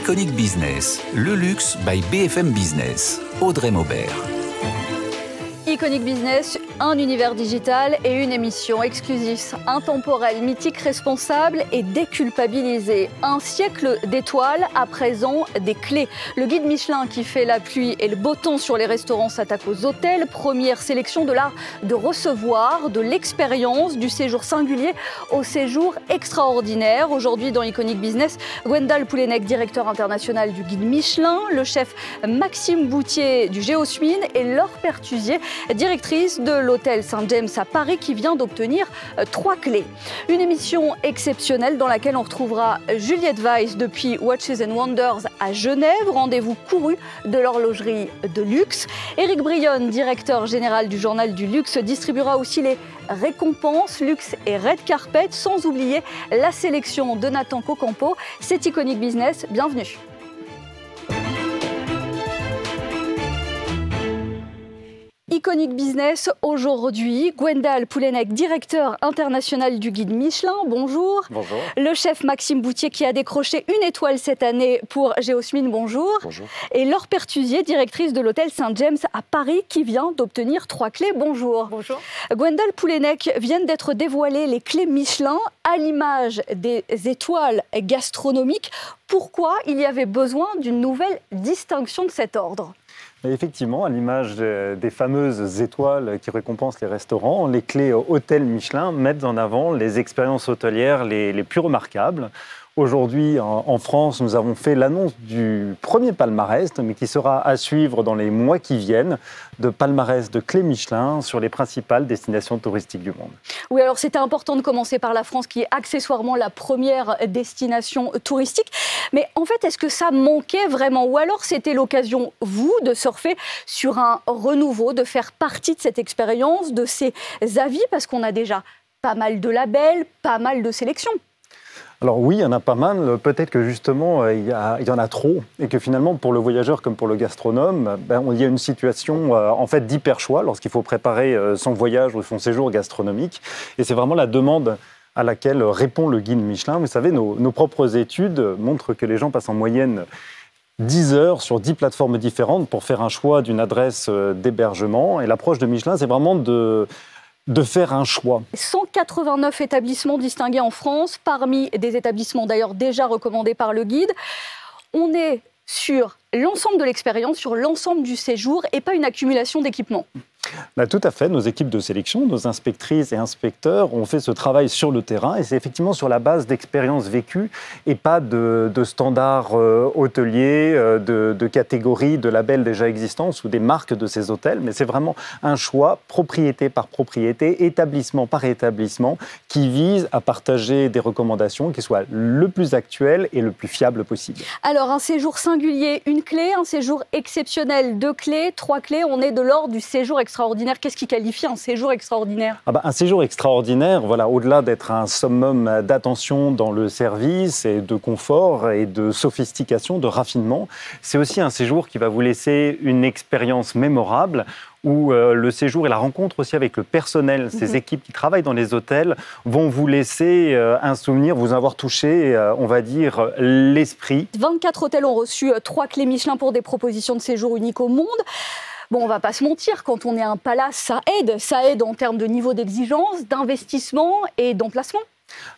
Iconic Business, le luxe by BFM Business. Audrey Maubert. Iconic Business, un univers digital et une émission exclusive, intemporelle, mythique, responsable et déculpabilisée. Un siècle d'étoiles, à présent des clés. Le guide Michelin qui fait la pluie et le beau temps sur les restaurants s'attaque aux hôtels. Première sélection de l'art de recevoir, de l'expérience, du séjour singulier au séjour extraordinaire. Aujourd'hui dans Iconic Business, Gwendal Poulenec, directeur international du guide Michelin, le chef Maxime Boutier du Géosmine et Laure Pertusier, directrice de l'hôtel Saint-James à Paris qui vient d'obtenir 3 clés. Une émission exceptionnelle dans laquelle on retrouvera Juliette Weiss depuis Watches and Wonders à Genève, rendez-vous couru de l'horlogerie de luxe. Éric Brionne, directeur général du journal du luxe, distribuera aussi les récompenses luxe et red carpet, sans oublier la sélection de Nathan Cocampo. C'est Iconic Business, bienvenue. Iconic Business, aujourd'hui, Gwendal Poulenec, directeur international du guide Michelin, bonjour. Bonjour. Le chef Maxime Boutier qui a décroché une étoile cette année pour Géosmine, bonjour. Bonjour. Et Laure Pertusier, directrice de l'hôtel Saint-James à Paris qui vient d'obtenir 3 clés, bonjour. Bonjour. Gwendal Poulenec, viennent d'être dévoilées les clés Michelin à l'image des étoiles gastronomiques. Pourquoi il y avait besoin d'une nouvelle distinction de cet ordre ? effectivement, à l'image des fameuses étoiles qui récompensent les restaurants, les clés hôtel Michelin mettent en avant les expériences hôtelières les plus remarquables. Aujourd'hui, en France, nous avons fait l'annonce du premier palmarès, mais qui sera à suivre dans les mois qui viennent, de palmarès de clés Michelin sur les principales destinations touristiques du monde. Oui, alors c'était important de commencer par la France, qui est accessoirement la première destination touristique. Mais en fait, est-ce que ça manquait vraiment? Ou alors c'était l'occasion, vous, de surfer sur un renouveau, de faire partie de cette expérience, de ces avis, parce qu'on a déjà pas mal de labels, pas mal de sélections. Alors oui, il y en a pas mal. Peut-être que justement, il y en a trop et que finalement, pour le voyageur comme pour le gastronome, il y a une situation en fait d'hyper-choix lorsqu'il faut préparer son voyage ou son séjour gastronomique. Et c'est vraiment la demande à laquelle répond le guide Michelin. Vous savez, nos propres études montrent que les gens passent en moyenne 10 heures sur 10 plateformes différentes pour faire un choix d'une adresse d'hébergement. Et l'approche de Michelin, c'est vraiment de faire un choix. 189 établissements distingués en France, parmi des établissements d'ailleurs déjà recommandés par le guide. On est sur l'ensemble de l'expérience, sur l'ensemble du séjour et pas une accumulation d'équipements. Tout à fait. Nos équipes de sélection, nos inspectrices et inspecteurs ont fait ce travail sur le terrain et c'est effectivement sur la base d'expériences vécues et pas de standards hôteliers, de catégories, de labels déjà existants ou des marques de ces hôtels. Mais c'est vraiment un choix propriété par propriété, établissement par établissement qui vise à partager des recommandations qui soient le plus actuelles et le plus fiables possible. Alors un séjour singulier, une clé, un séjour exceptionnel, 2 clés, 3 clés, on est de l'ordre du séjour extraordinaire. Qu'est-ce qui qualifie un séjour extraordinaire? Un séjour extraordinaire, voilà, au-delà d'être un summum d'attention dans le service et de confort et de sophistication, de raffinement, c'est aussi un séjour qui va vous laisser une expérience mémorable où le séjour et la rencontre aussi avec le personnel, ces équipes qui travaillent dans les hôtels, vont vous laisser un souvenir, vous avoir touché, on va dire, l'esprit. 24 hôtels ont reçu 3 clés Michelin pour des propositions de séjour uniques au monde. Bon, on ne va pas se mentir, quand on est un palace, ça aide en termes de niveau d'exigence, d'investissement et d'emplacement.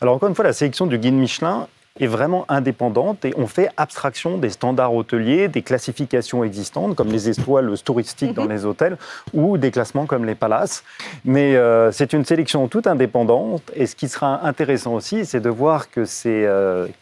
Alors encore une fois, la sélection du guide Michelin est vraiment indépendante et on fait abstraction des standards hôteliers, des classifications existantes comme les étoiles touristiques dans les hôtels ou des classements comme les palaces. Mais c'est une sélection toute indépendante et ce qui sera intéressant aussi, c'est de voir que ces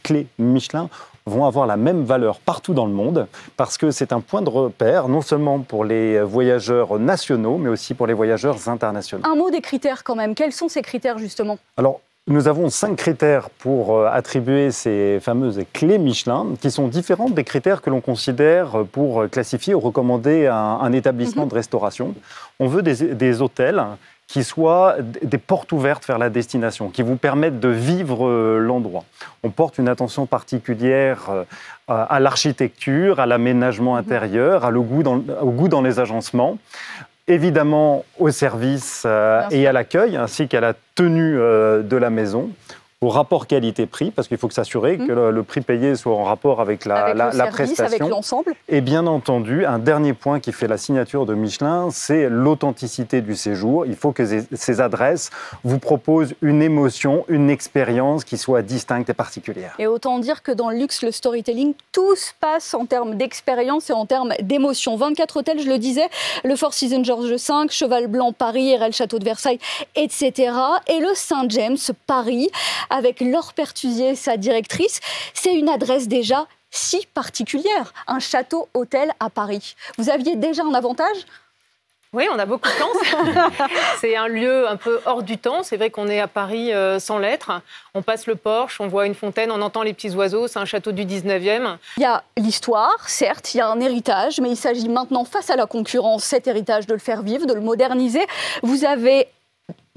clés Michelin vont avoir la même valeur partout dans le monde parce que c'est un point de repère non seulement pour les voyageurs nationaux mais aussi pour les voyageurs internationaux. Un mot des critères quand même. Quels sont ces critères justement? Alors, nous avons 5 critères pour attribuer ces fameuses clés Michelin qui sont différentes des critères que l'on considère pour classifier ou recommander un établissement de restauration. On veut des hôtels qui soient des portes ouvertes vers la destination, qui vous permettent de vivre l'endroit. On porte une attention particulière à l'architecture, à l'aménagement intérieur, au goût dans les agencements. Évidemment au service et à l'accueil, ainsi qu'à la tenue de la maison, au rapport qualité-prix, parce qu'il faut s'assurer que le prix payé soit en rapport avec la prestation. Avec l'ensemble. Et bien entendu, un dernier point qui fait la signature de Michelin, c'est l'authenticité du séjour. Il faut que ces adresses vous proposent une émotion, une expérience qui soit distincte et particulière. Et autant dire que dans le luxe, le storytelling, tout se passe en termes d'expérience et en termes d'émotion. 24 hôtels, je le disais, le Four Seasons Georges V, Cheval Blanc Paris, RL Château de Versailles, etc. Et le Saint James Paris, avec Laure Pertusier, sa directrice. C'est une adresse déjà si particulière, un château-hôtel à Paris. Vous aviez déjà un avantage ? Oui, on a beaucoup de chance. C'est un lieu un peu hors du temps. C'est vrai qu'on est à Paris sans l'être. On passe le Porche, on voit une fontaine, on entend les petits oiseaux. C'est un château du 19e. Il y a l'histoire, certes, il y a un héritage, mais il s'agit maintenant, face à la concurrence, cet héritage, de le faire vivre, de le moderniser. Vous avez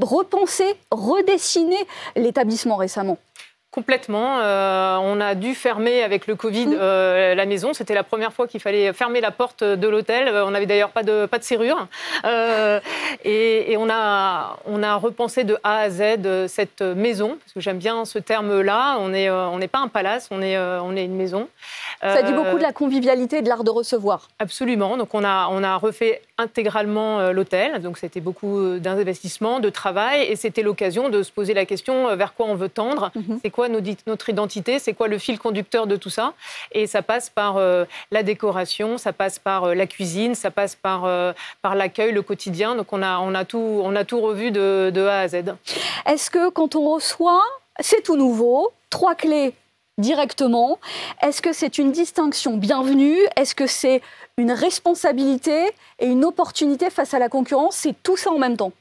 repensé, redessiné l'établissement récemment. Complètement. On a dû fermer avec le Covid la maison. C'était la première fois qu'il fallait fermer la porte de l'hôtel. On n'avait d'ailleurs pas de serrure. Et on a repensé de A à Z cette maison, parce que j'aime bien ce terme-là. On n'est pas un palace, on est une maison. Ça dit beaucoup de la convivialité et de l'art de recevoir. Absolument. Donc on a refait intégralement l'hôtel. Donc c'était beaucoup d'investissement, de travail. Et c'était l'occasion de se poser la question vers quoi on veut tendre. C'est quoi notre identité, c'est quoi le fil conducteur de tout ça. Et ça passe par la décoration, ça passe par la cuisine, ça passe par l'accueil, le quotidien. Donc on a tout revu de A à Z. Est-ce que quand on reçoit, c'est tout nouveau, 3 clés directement, est-ce que c'est une distinction bienvenue? Est-ce que c'est une responsabilité et une opportunité face à la concurrence? C'est tout ça en même temps?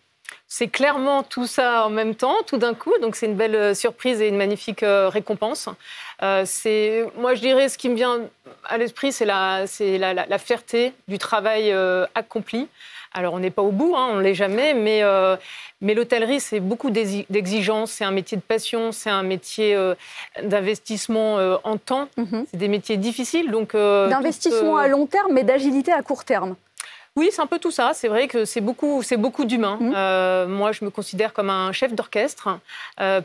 C'est clairement tout ça en même temps, tout d'un coup. Donc, c'est une belle surprise et une magnifique récompense. Moi, je dirais, ce qui me vient à l'esprit, c'est la fierté du travail accompli. Alors, on n'est pas au bout, on ne l'est jamais, mais l'hôtellerie, c'est beaucoup d'exigences. C'est un métier de passion, c'est un métier d'investissement en temps. C'est des métiers difficiles. D'investissement à long terme, mais d'agilité à court terme. Oui, c'est un peu tout ça. C'est vrai que c'est beaucoup d'humains. Moi, je me considère comme un chef d'orchestre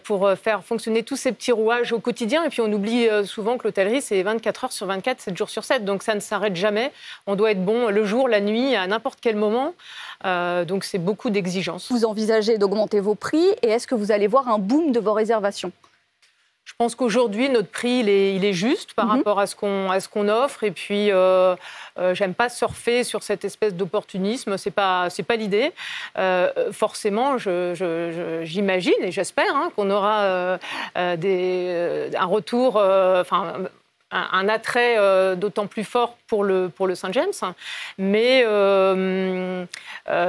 pour faire fonctionner tous ces petits rouages au quotidien. Et puis, on oublie souvent que l'hôtellerie, c'est 24 heures sur 24, 7 jours sur 7. Donc, ça ne s'arrête jamais. On doit être bon le jour, la nuit, à n'importe quel moment. Donc, c'est beaucoup d'exigences. Vous envisagez d'augmenter vos prix et est-ce que vous allez voir un boom de vos réservations ? Je pense qu'aujourd'hui, notre prix, il est juste par rapport à ce qu'on offre. Et puis, j'aime pas surfer sur cette espèce d'opportunisme. C'est pas l'idée. Forcément, j'imagine et j'espère qu'on aura un retour, un attrait d'autant plus fort pour le Saint James. Mais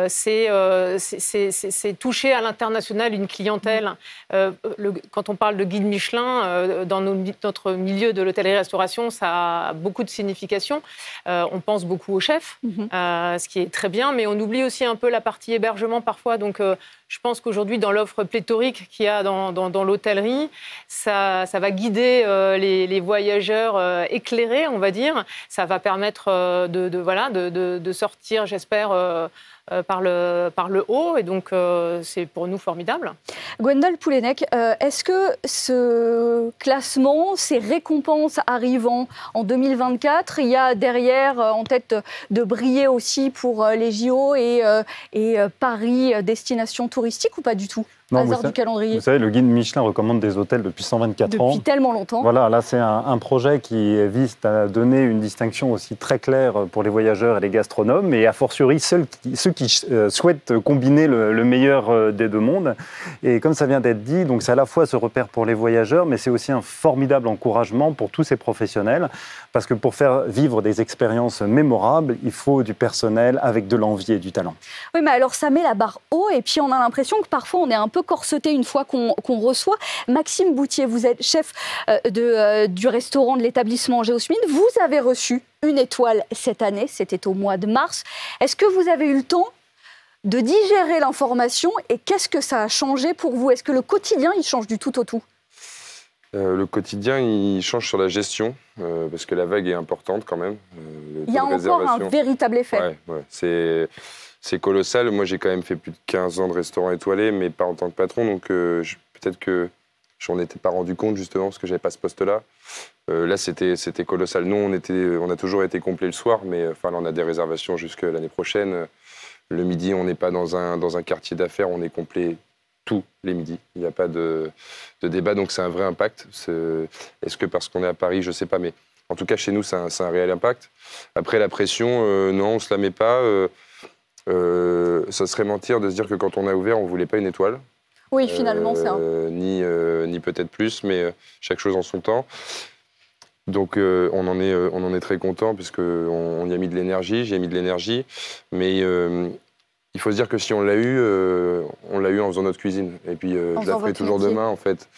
c'est toucher à l'international une clientèle. Quand on parle de guide Michelin, dans notre milieu de l'hôtellerie-restauration, ça a beaucoup de signification. On pense beaucoup au chef, ce qui est très bien, mais on oublie aussi un peu la partie hébergement parfois. Donc, je pense qu'aujourd'hui, dans l'offre pléthorique qu'il y a dans l'hôtellerie, ça va guider les voyageurs éclairés, on va dire. Ça va permettre de sortir, j'espère, par le haut. Et donc, c'est pour nous formidable. Gwendal Poulenec, est-ce que ce classement, ces récompenses arrivant en 2024, il y a derrière en tête de briller aussi pour les JO et Paris, destination touristique ou pas du tout ? Du calendrier. Vous savez, le guide Michelin recommande des hôtels depuis 124 ans. Depuis tellement longtemps. Voilà, là, c'est un projet qui vise à donner une distinction aussi très claire pour les voyageurs et les gastronomes, et a fortiori ceux qui souhaitent combiner le meilleur des deux mondes. Et comme ça vient d'être dit, donc c'est à la fois ce repère pour les voyageurs, mais c'est aussi un formidable encouragement pour tous ces professionnels, parce que pour faire vivre des expériences mémorables, il faut du personnel avec de l'envie et du talent. Oui, mais alors ça met la barre haut, et puis on a l'impression que parfois on est un peu corseté une fois qu'on reçoit. Maxime Boutier, vous êtes chef du restaurant de l'établissement Géosmine. Vous avez reçu une étoile cette année, c'était au mois de mars. Est-ce que vous avez eu le temps de digérer l'information et qu'est-ce que ça a changé pour vous? Est-ce que le quotidien, il change du tout au tout? Le quotidien, il change sur la gestion, parce que la vague est importante quand même. Il y a encore un véritable effet. Ouais. C'est colossal. Moi, j'ai quand même fait plus de 15 ans de restaurant étoilé, mais pas en tant que patron. Donc, peut-être que Je n'en étais pas rendu compte justement parce que j'avais pas ce poste-là. Là, c'était colossal. Nous, on a toujours été complet le soir, mais là, on a des réservations jusqu'à l'année prochaine. Le midi, on n'est pas dans un quartier d'affaires, on est complet tous les midis. Il n'y a pas de débat, donc c'est un vrai impact. Est-ce que parce qu'on est à Paris, je ne sais pas, mais en tout cas, chez nous, c'est un réel impact. Après, la pression, non, on ne se la met pas. Ça serait mentir de se dire que quand on a ouvert, on ne voulait pas une étoile. Oui, finalement, c'est un... Ni peut-être plus, mais chaque chose en son temps. Donc on en est très content puisqu'on y a mis de l'énergie, j'ai mis de l'énergie, mais il faut se dire que si on l'a eu en faisant notre cuisine. Et puis je la ferai toujours demain en fait.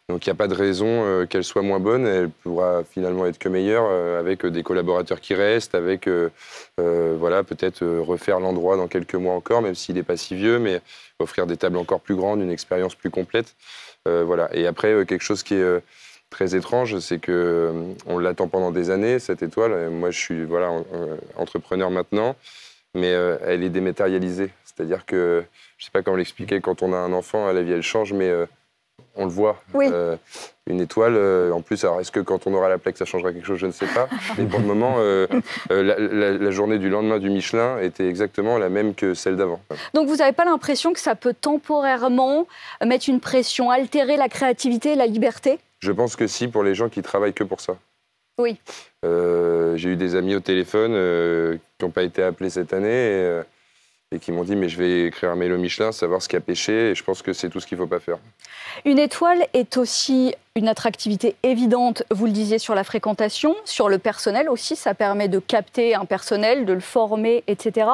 Donc il n'y a pas de raison qu'elle soit moins bonne, elle pourra finalement être que meilleure avec des collaborateurs qui restent, avec voilà, peut-être refaire l'endroit dans quelques mois encore, même s'il n'est pas si vieux, mais offrir des tables encore plus grandes, une expérience plus complète. Voilà. Et après, quelque chose qui est très étrange, c'est qu'on l'attend pendant des années, cette étoile. Moi, je suis entrepreneur maintenant, mais elle est dématérialisée. C'est-à-dire que, je ne sais pas comment l'expliquer, quand on a un enfant, la vie, elle change, mais on le voit. Oui. Une étoile, en plus, alors est-ce que quand on aura la plaque, ça changera quelque chose? Je ne sais pas. Mais pour le moment, la journée du lendemain du Michelin était exactement la même que celle d'avant. Donc vous n'avez pas l'impression que ça peut temporairement mettre une pression, altérer la créativité et la liberté? Je pense que si, pour les gens qui travaillent que pour ça. Oui. J'ai eu des amis au téléphone qui n'ont pas été appelés cette année et qui m'ont dit mais je vais écrire un mail au Michelin, savoir ce qui a pêché, et je pense que c'est tout ce qu'il ne faut pas faire. Une étoile est aussi une attractivité évidente, vous le disiez, sur la fréquentation, sur le personnel aussi, ça permet de capter un personnel, de le former, etc.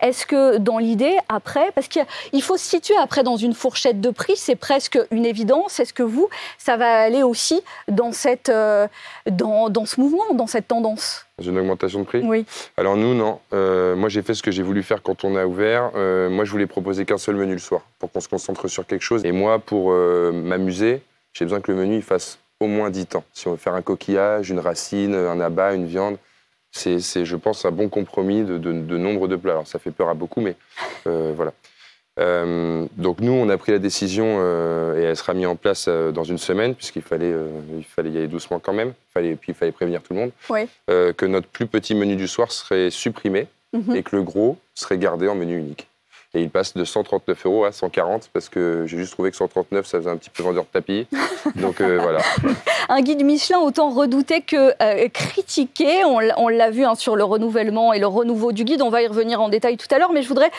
Est-ce que dans l'idée, après, parce qu'il faut se situer après dans une fourchette de prix, c'est presque une évidence, est-ce que vous, ça va aller aussi dans ce mouvement, dans cette tendance? Dans une augmentation de prix? Oui. Alors nous, non. Moi, j'ai fait ce que j'ai voulu faire quand on a ouvert. Moi, je voulais proposer qu'un seul menu le soir, pour qu'on se concentre sur quelque chose. Et moi, pour m'amuser, j'ai besoin que le menu il fasse au moins 10 temps. Si on veut faire un coquillage, une racine, un abat, une viande, c'est je pense, un bon compromis de nombre de plats. Alors, ça fait peur à beaucoup, mais voilà. Donc nous, on a pris la décision, et elle sera mise en place dans une semaine, puisqu'il fallait y aller doucement quand même, puis il fallait prévenir tout le monde, oui. Que notre plus petit menu du soir serait supprimé et que le gros serait gardé en menu unique. Et il passe de 139 € à 140 parce que j'ai juste trouvé que 139, ça faisait un petit peu vendeur de tapis. Donc voilà. Un guide Michelin autant redouté que critiqué. On l'a vu sur le renouvellement et le renouveau du guide. On va y revenir en détail tout à l'heure. Mais je voudrais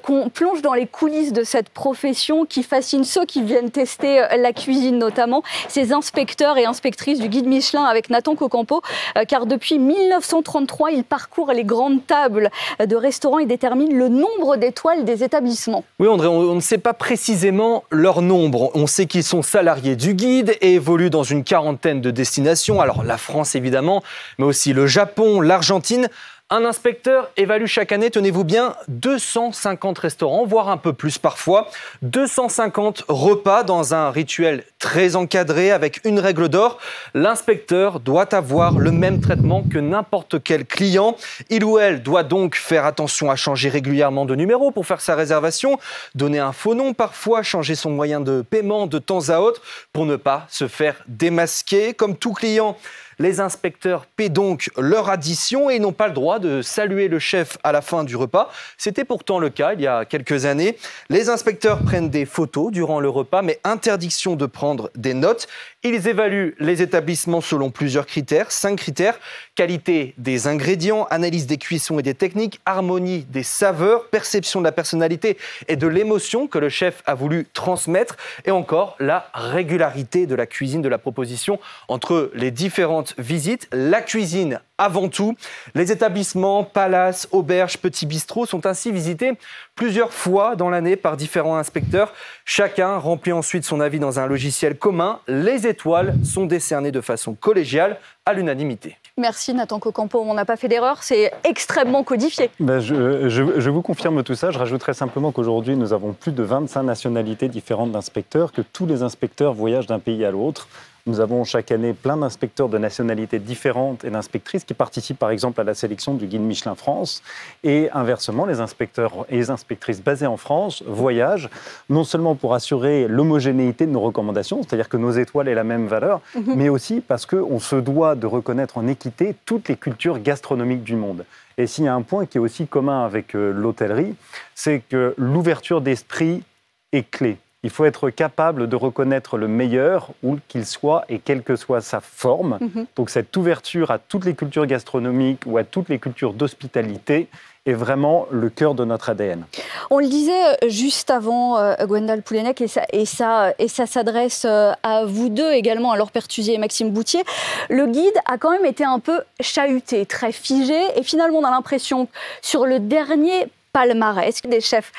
qu'on plonge dans les coulisses de cette profession qui fascine ceux qui viennent tester la cuisine notamment. Ces inspecteurs et inspectrices du guide Michelin avec Nathan Cocampo. Car depuis 1933, il parcourt les grandes tables de restaurants et détermine le nombre d'étoiles des établissements. Oui, André, on ne sait pas précisément leur nombre. On sait qu'ils sont salariés du guide et évoluent dans une quarantaine de destinations. Alors la France évidemment, mais aussi le Japon, l'Argentine. Un inspecteur évalue chaque année, tenez-vous bien, 250 restaurants, voire un peu plus parfois. 250 repas dans un rituel très encadré avec une règle d'or. L'inspecteur doit avoir le même traitement que n'importe quel client. Il ou elle doit donc faire attention à changer régulièrement de numéro pour faire sa réservation, donner un faux nom parfois, changer son moyen de paiement de temps à autre pour ne pas se faire démasquer. Comme tout client, les inspecteurs paient donc leur addition et n'ont pas le droit de saluer le chef à la fin du repas. C'était pourtant le cas il y a quelques années. Les inspecteurs prennent des photos durant le repas, mais interdiction de prendre des notes. Ils évaluent les établissements selon plusieurs critères, 5 critères. Qualité des ingrédients, analyse des cuissons et des techniques, harmonie des saveurs, perception de la personnalité et de l'émotion que le chef a voulu transmettre, et encore la régularité de la cuisine, de la proposition entre les différentes visites. La cuisine avant tout. Les établissements, palaces, auberges, petits bistrots sont ainsi visités plusieurs fois dans l'année par différents inspecteurs. Chacun remplit ensuite son avis dans un logiciel commun. Les étoiles sont décernées de façon collégiale à l'unanimité. Merci Nathan Cocampo, on n'a pas fait d'erreur, c'est extrêmement codifié. Je vous confirme tout ça, je rajouterai simplement qu'aujourd'hui nous avons plus de 25 nationalités différentes d'inspecteurs, que tous les inspecteurs voyagent d'un pays à l'autre. Nous avons chaque année plein d'inspecteurs de nationalités différentes et d'inspectrices qui participent par exemple à la sélection du guide Michelin France. Et inversement, les inspecteurs et les inspectrices basés en France voyagent non seulement pour assurer l'homogénéité de nos recommandations, c'est-à-dire que nos étoiles aient la même valeur, mais aussi parce qu'on se doit de reconnaître en équité toutes les cultures gastronomiques du monde. Et s'il y a un point qui est aussi commun avec l'hôtellerie, c'est que l'ouverture d'esprit est clé. Il faut être capable de reconnaître le meilleur, où qu'il soit et quelle que soit sa forme. Donc cette ouverture à toutes les cultures gastronomiques ou à toutes les cultures d'hospitalité est vraiment le cœur de notre ADN. On le disait juste avant, Gwendal Poulenec, et ça s'adresse à vous deux également, à Laure Pertusier et Maxime Bouttier. Le guide a quand même été un peu chahuté, très figé, et finalement on a l'impression que sur le dernier palmarès, des chefs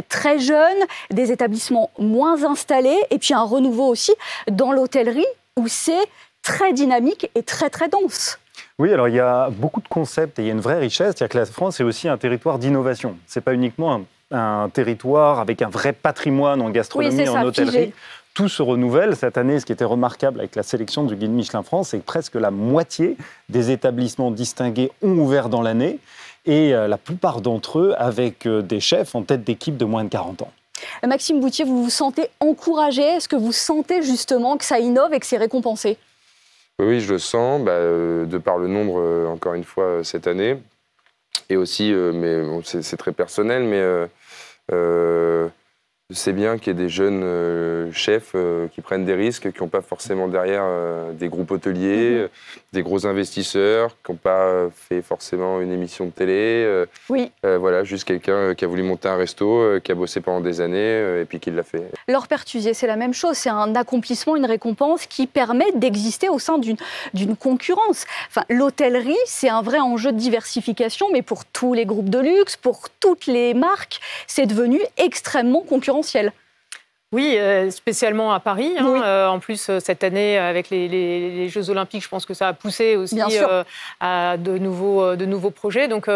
très jeunes, des établissements moins installés, et puis un renouveau aussi dans l'hôtellerie où c'est très dynamique et très très dense. Oui, alors il y a beaucoup de concepts et il y a une vraie richesse, c'est-à-dire que la France est aussi un territoire d'innovation. Ce n'est pas uniquement un territoire avec un vrai patrimoine en gastronomie et en hôtellerie. Figé. Tout se renouvelle. Cette année, ce qui était remarquable avec la sélection du guide Michelin France, c'est que presque la moitié des établissements distingués ont ouvert dans l'année. Et la plupart d'entre eux avec des chefs en tête d'équipe de moins de 40 ans. Maxime Bouttier, vous vous sentez encouragé? Est-ce que vous sentez justement que ça innove et que c'est récompensé? Oui, je le sens, de par le nombre, encore une fois, cette année. Et aussi, mais bon, c'est très personnel, mais c'est bien qu'il y ait des jeunes chefs qui prennent des risques, qui n'ont pas forcément derrière des groupes hôteliers, des gros investisseurs, qui n'ont pas fait forcément une émission de télé. Voilà, juste quelqu'un qui a voulu monter un resto, qui a bossé pendant des années et puis qui l'a fait. Laure Pertusier, c'est la même chose. C'est un accomplissement, une récompense qui permet d'exister au sein d'une concurrence. Enfin, l'hôtellerie, c'est un vrai enjeu de diversification, mais pour tous les groupes de luxe, pour toutes les marques, c'est devenu extrêmement concurrentiel. Oui, spécialement à Paris. Oui. En plus, cette année, avec les Jeux Olympiques, je pense que ça a poussé aussi à de nouveaux projets. Donc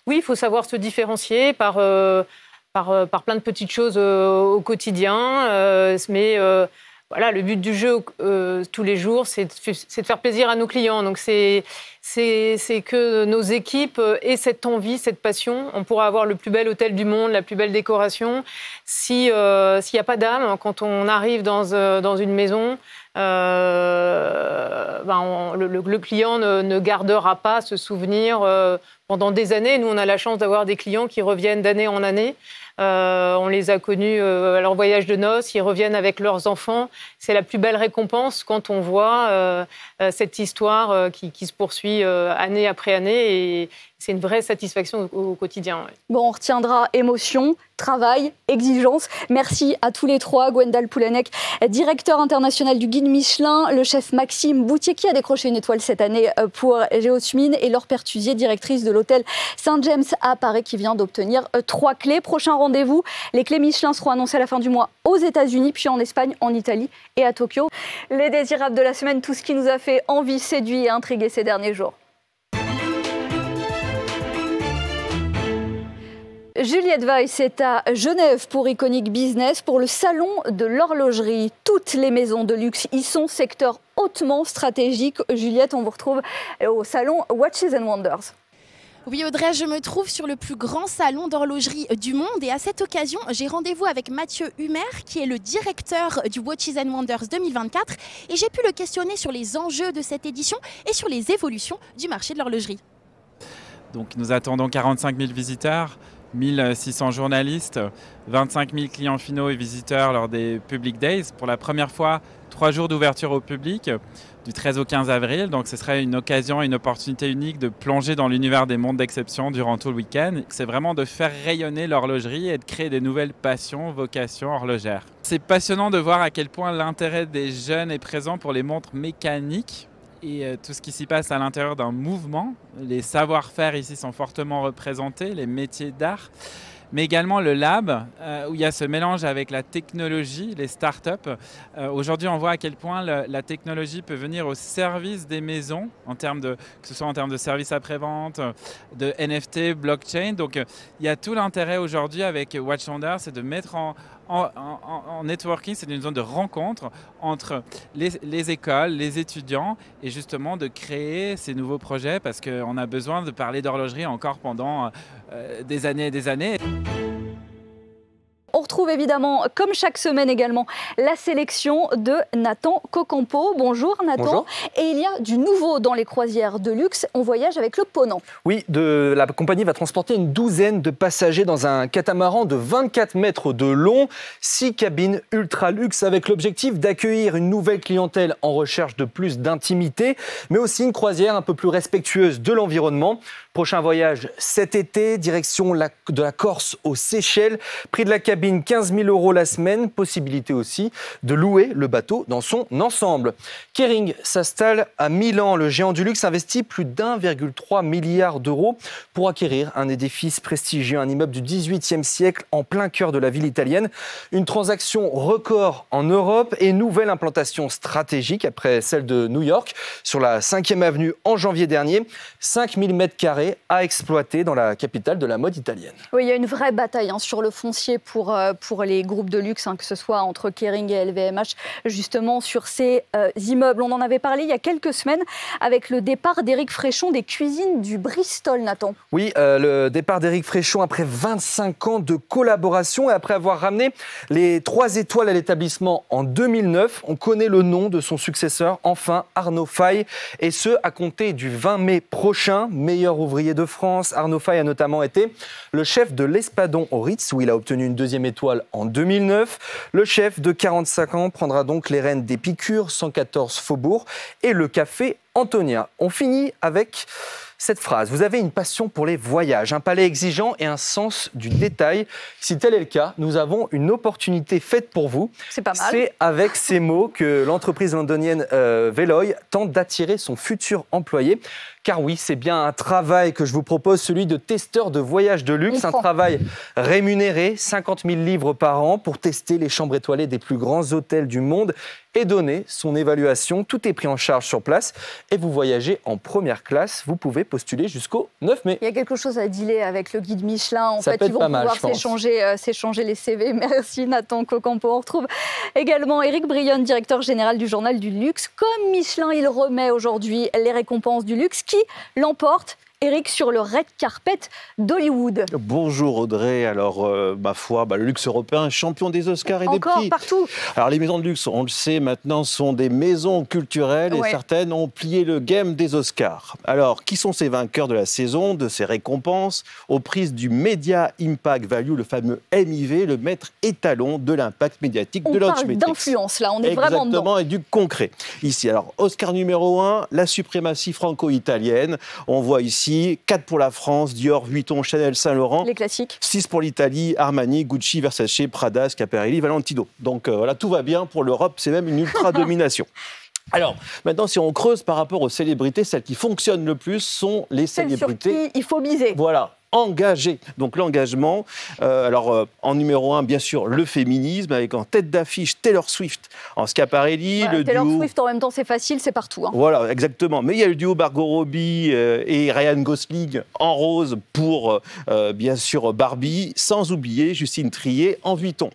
oui, il faut savoir se différencier par plein de petites choses au quotidien. Mais voilà, le but du jeu tous les jours, c'est de faire plaisir à nos clients. Donc c'est que nos équipes aient cette envie, cette passion. On pourra avoir le plus bel hôtel du monde, la plus belle décoration. S'il n'y a pas d'âme, quand on arrive dans une maison, le client ne gardera pas ce souvenir pendant des années. Nous, on a la chance d'avoir des clients qui reviennent d'année en année. On les a connus à leur voyage de noces, ils reviennent avec leurs enfants. C'est la plus belle récompense quand on voit cette histoire qui se poursuit année après année. Et c'est une vraie satisfaction au quotidien. Ouais. Bon, on retiendra émotion, travail, exigence. Merci à tous les trois. Gwendal Poulenec, directeur international du guide Michelin, le chef Maxime Bouttier qui a décroché une étoile cette année pour Géosmine, et Laure Pertusier, directrice de l'hôtel Saint-James à Paris, qui vient d'obtenir 3 clés. Prochain rendez-vous, les clés Michelin seront annoncées à la fin du mois aux États-Unis, puis en Espagne, en Italie et à Tokyo. Les désirables de la semaine, tout ce qui nous a fait envie, séduit et intrigué ces derniers jours. Juliette Weiss est à Genève pour Iconic Business, pour le salon de l'horlogerie. Toutes les maisons de luxe y sont, secteur hautement stratégique. Juliette, on vous retrouve au salon Watches and Wonders. Oui Audrey, je me trouve sur le plus grand salon d'horlogerie du monde et à cette occasion, j'ai rendez-vous avec Mathieu Humer qui est le directeur du Watches and Wonders 2024 et j'ai pu le questionner sur les enjeux de cette édition et sur les évolutions du marché de l'horlogerie. Donc nous attendons 45 000 visiteurs, 1600 journalistes, 25 000 clients finaux et visiteurs lors des Public Days. Pour la première fois, 3 jours d'ouverture au public, du 13 au 15 avril. Donc ce serait une occasion, une opportunité unique de plonger dans l'univers des mondes d'exception durant tout le week-end. C'est vraiment de faire rayonner l'horlogerie et de créer des nouvelles passions, vocations horlogères. C'est passionnant de voir à quel point l'intérêt des jeunes est présent pour les montres mécaniques et tout ce qui s'y passe à l'intérieur d'un mouvement. Les savoir-faire ici sont fortement représentés, les métiers d'art, mais également le lab, où il y a ce mélange avec la technologie, les startups. Aujourd'hui, on voit à quel point la technologie peut venir au service des maisons, que ce soit en termes de services après-vente, de NFT, blockchain. Donc, il y a tout l'intérêt aujourd'hui avec Watch Wonders, c'est de mettre en en networking, c'est une zone de rencontre entre les écoles, les étudiants, et justement de créer ces nouveaux projets parce qu'on a besoin de parler d'horlogerie encore pendant des années et des années. On retrouve évidemment, comme chaque semaine également, la sélection de Nathan Cocampo. Bonjour Nathan. Bonjour. Et il y a du nouveau dans les croisières de luxe. On voyage avec le Ponant. Oui, la compagnie va transporter une douzaine de passagers dans un catamaran de 24 mètres de long, 6 cabines ultra luxe avec l'objectif d'accueillir une nouvelle clientèle en recherche de plus d'intimité, mais aussi une croisière un peu plus respectueuse de l'environnement. Prochain voyage cet été, direction de la Corse aux Seychelles. Prix de la cabine 15 000 € la semaine. Possibilité aussi de louer le bateau dans son ensemble. Kering s'installe à Milan. Le géant du luxe investit plus d'1,3 milliard d'euros pour acquérir un édifice prestigieux, un immeuble du XVIIIe siècle en plein cœur de la ville italienne. Une transaction record en Europe et nouvelle implantation stratégique après celle de New York sur la 5e avenue en janvier dernier. 5000 m² à exploiter dans la capitale de la mode italienne. Oui, il y a une vraie bataille sur le foncier pour les groupes de luxe, que ce soit entre Kering et LVMH, justement sur ces immeubles. On en avait parlé il y a quelques semaines avec le départ d'Éric Fréchon des cuisines du Bristol, Nathan. Oui, le départ d'Éric Fréchon après 25 ans de collaboration et après avoir ramené les 3 étoiles à l'établissement en 2009. On connaît le nom de son successeur, enfin Arnaud Faye, et ce à compter du 20 mai prochain. Meilleur ouvrier de France, Arnaud Faye a notamment été le chef de l'Espadon au Ritz, où il a obtenu une 2e étoile en 2009. Le chef de 45 ans prendra donc les rênes d'Épicure, 114 Faubourg, et le café Antonia. On finit avec cette phrase. Vous avez une passion pour les voyages, un palais exigeant et un sens du détail. Si tel est le cas, nous avons une opportunité faite pour vous. C'est pas mal. C'est avec ces mots que l'entreprise londonienne Veloy tente d'attirer son futur employé. Car oui, c'est bien un travail que je vous propose, celui de testeur de voyage de luxe. Un travail rémunéré, 50 000 livres par an pour tester les chambres étoilées des plus grands hôtels du monde et donner son évaluation. Tout est pris en charge sur place et vous voyagez en première classe. Vous pouvez postuler jusqu'au 9 mai. Il y a quelque chose à dealer avec le guide Michelin. En Ça fait, peut ils être vont pas mal, pouvoir s'échanger les CV. Merci Nathan Cocampo. On retrouve également Éric Brionne, directeur général du journal du luxe. Comme Michelin, il remet aujourd'hui les récompenses du luxe. Qui l'emporte, Éric, sur le red carpet d'Hollywood? Bonjour Audrey. Alors, ma foi, le luxe européen est champion des Oscars et des prix. Encore partout. Alors, les maisons de luxe, on le sait maintenant, sont des maisons culturelles et certaines ont plié le game des Oscars. Alors, qui sont ces vainqueurs de la saison, de ces récompenses, au prix du Media Impact Value, le fameux MIV, le maître étalon de l'impact médiatique de Lodge Matrix. On parle d'influence, là, on est vraiment dedans. Exactement, et du concret. Ici, alors, Oscar numéro 1, la suprématie franco-italienne. On voit ici 4 pour la France, Dior, Vuitton, Chanel, Saint-Laurent. Les classiques. 6 pour l'Italie, Armani, Gucci, Versace, Prada, Schiaparelli, Valentino. Donc voilà, tout va bien pour l'Europe, c'est même une ultra-domination. Alors, maintenant, si on creuse par rapport aux célébrités, celles qui fonctionnent le plus sont les célébrités. Sur qui il faut miser. Voilà. Engagé. Donc l'engagement, en numéro 1, bien sûr, le féminisme, avec en tête d'affiche Taylor Swift en Schiaparelli. Voilà, le Taylor duo... Swift, en même temps, c'est facile, c'est partout. Voilà, exactement. Mais il y a le duo Margot Robbie et Ryan Gosling en rose pour, bien sûr, Barbie, sans oublier Justine Triet en Vuitton.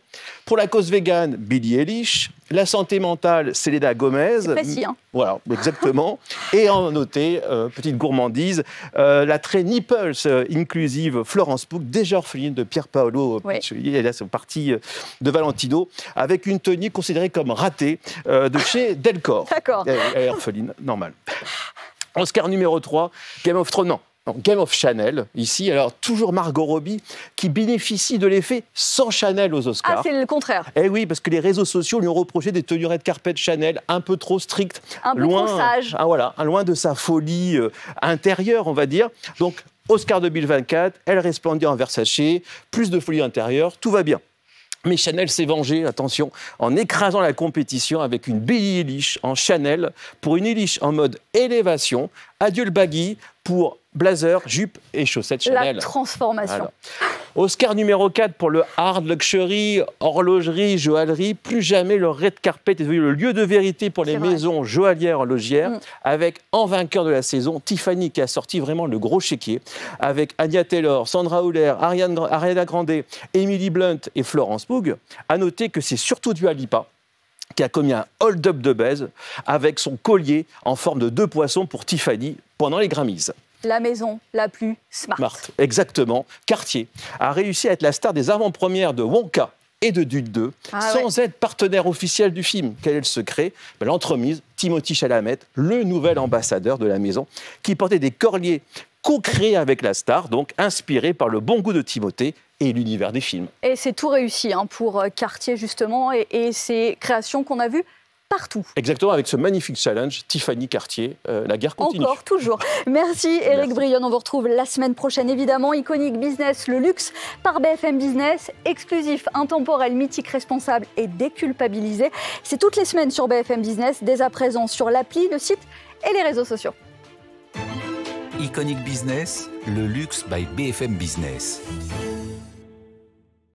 Pour la cause végane, Billie Eilish. La santé mentale, Selena Gomez. C'est précis, Voilà, exactement. Et en noter, petite gourmandise, la très nipples inclusive Florence Pugh, déjà orpheline de Pier Paolo Piccioli. Elle est partie de Valentino, avec une tenue considérée comme ratée de chez Delcor. D'accord. Elle est orpheline, normal. Oscar numéro 3, Game of Thrones. Non. Game of Chanel, ici, alors toujours Margot Robbie, qui bénéficie de l'effet sans Chanel aux Oscars. Ah, c'est le contraire. Eh oui, parce que les réseaux sociaux lui ont reproché des tenues red carpet Chanel un peu trop strictes. Un peu trop sage. Loin de sa folie intérieure, on va dire. Donc, Oscar 2024, elle resplendit en Versace, plus de folie intérieure, tout va bien. Mais Chanel s'est vengé, attention, en écrasant la compétition avec une Billie Eilish en Chanel pour une Eilish en mode élévation. Adieu le baggy pour blazer, jupe et chaussettes Chanel. La transformation. Alors. Oscar numéro 4 pour le hard luxury, horlogerie, joaillerie. Plus jamais le red carpet est devenu le lieu de vérité pour les maisons joaillières horlogères, avec en vainqueur de la saison Tiffany qui a sorti vraiment le gros chéquier, avec Anya Taylor, Sandra Hüller, Ariana Grande, Emily Blunt et Florence Pugh. À noter que c'est surtout Dua Lipa qui a commis un hold-up de baise avec son collier en forme de 2 poissons pour Tiffany pendant les Grammys. La maison la plus smart. Exactement. Cartier a réussi à être la star des avant-premières de Wonka et de Dune 2, sans être partenaire officiel du film. Quel est le secret? L'entremise, Timothée Chalamet, le nouvel ambassadeur de la maison, qui portait des colliers co-créés avec la star, donc inspirés par le bon goût de Timothée et l'univers des films. Et c'est tout réussi pour Cartier, justement, et ces créations qu'on a vues partout. Exactement, avec ce magnifique challenge, Tiffany Cartier, la guerre continue. Encore, toujours. Merci Éric Brionne, on vous retrouve la semaine prochaine évidemment. Iconic Business, le luxe par BFM Business, exclusif, intemporel, mythique, responsable et déculpabilisé. C'est toutes les semaines sur BFM Business, dès à présent sur l'appli, le site et les réseaux sociaux. Iconic Business, le luxe by BFM Business.